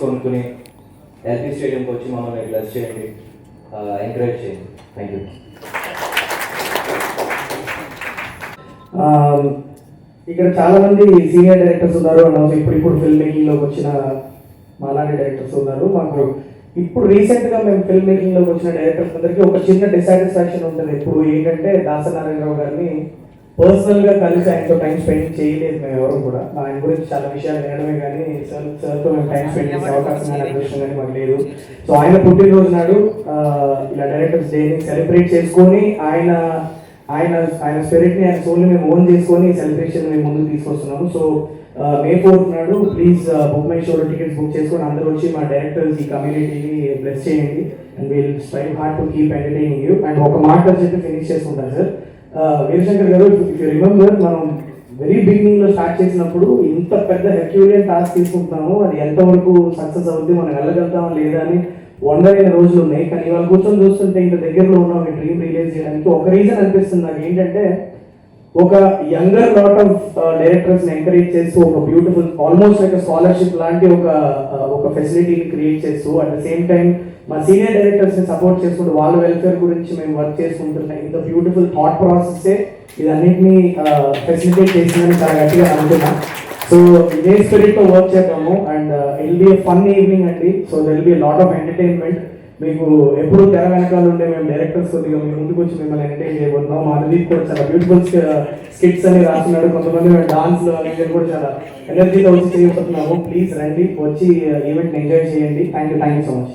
Tickets కొనుక్కుని LP స్టేడియంకి వచ్చి మమ్మల్ని బ్లెస్ చేయండి, ఎంకరేజ్ చేయండి. Thank you. ఇక్కడ చాలా మంది సీనియర్ డైరెక్టర్స్ ఉన్నారు అండ్ ఇప్పుడు ఫిల్మ్ మేకింగ్లోకి వచ్చిన మాలాంటి డైరెక్టర్స్ ఉన్నారు. మాకు ఇప్పుడు రీసెంట్గా మేము ఫిల్మ్ మేకింగ్లోకి వచ్చిన డైరెక్టర్స్ అందరికీ ఒక చిన్న డిసాటిస్ఫాక్షన్ ఉంటుంది. ఇప్పుడు ఏంటంటే దాసనారాయణరావు గారిని పర్సనల్గా కలిసి ఆయనతో టైం స్పెండ్ చేయలేదు మేము ఎవరు కూడా. ఆయన గురించి చాలా విషయాలు వినడమే కానీ సార్తో మేము టైం స్పెండ్ చేసే అవకాశం కానీ అదృష్టం కానీ మాకు లేదు. సో ఆయన పుట్టినరోజు నాడు ఇలా డైరెక్టర్స్ డేని సెలబ్రేట్ చేసుకొని ఆయన ఆయన ఆయన స్పిరిట్ని ఆయన సోల్ని మేము ఓన్ చేసుకొని సెలబ్రేషన్ మేము ముందుకు తీసుకొస్తున్నాము. సో May 4th నాడు ప్లీజ్ బుక్ మై షోలో టికెట్స్ బుక్ చేసుకొని అందరూ వచ్చి మా డైరెక్టర్స్ ఈ కమ్యూనిటీని బ్లెస్ చేయండి and we'll strive hard to keep entertaining you. And ఒక మాట చెప్పి ఫినిష్ చేసుకుంటాను సార్. వీరశంకర్ గారు, ఇఫ్ యూ రిమెంబర్, మనం వెరీ బిగినింగ్లో స్టార్ట్ చేసినప్పుడు ఇంత పెద్ద హెర్క్యూలియన్ టాస్క్ తీసుకుంటున్నాము, అది ఎంతవరకు సక్సెస్ అవుతుంది, మనం వెళ్ళగలుగుతామా లేదా అని వండర్ అయిన రోజులు ఉన్నాయి. కానీ ఇవాళ కూర్చొని చూస్తుంటే ఇంత దగ్గరలో ఉన్నాం ఈ డ్రీమ్ రియలైజ్ చేయడానికి. ఒక రీజన్ అనిపిస్తుంది నాకు ఏంటంటే, ఒక యంగర్ లాట్ ఆఫ్ డైరెక్టర్స్ని ఎంకరేజ్ చేస్తూ ఒక బ్యూటిఫుల్ ఆల్మోస్ట్ లైక్ స్కాలర్షిప్ లాంటి ఒక ఫెసిలిటీని క్రియేట్ చేస్తూ అట్ ద సేమ్ టైం మా సీనియర్ డైరెక్టర్స్ని సపోర్ట్ చేసుకుంటూ వాళ్ళ వెల్ఫేర్ గురించి మేము వర్క్ చేసుకుంటున్నాం. ఇంత బ్యూటిఫుల్ థాట్ ప్రాసెస్సే ఇదన్నింటినీ ఫెసిలిటేట్ చేసిందని చాలా గట్టిగా అనుకుంటున్నాం. సో ఇదే స్పిరిట్తో వర్క్ చేద్దాము and it will be a fun evening అండి. So there will be a lot of entertainment. మీకు ఎప్పుడు తెర వెనకాల ఉండే మేము డైరెక్టర్స్ కొద్దిగా మీ ముందుకు వచ్చి మిమ్మల్ని ఎంటర్టైన్ చేయబోతున్నాం. మా అనుదీప్ కూడా చాలా బ్యూటిఫుల్ స్కిట్స్ అని రాస్తున్నాడు. కొంతమంది మేము డాన్స్లో అనేది కూడా చాలా ఎనర్జీతో వచ్చి చేయబోతున్నాము. ప్లీజ్ రండి, వచ్చి ఈవెంట్ని ఎంజాయ్ చేయండి. Thank you so much.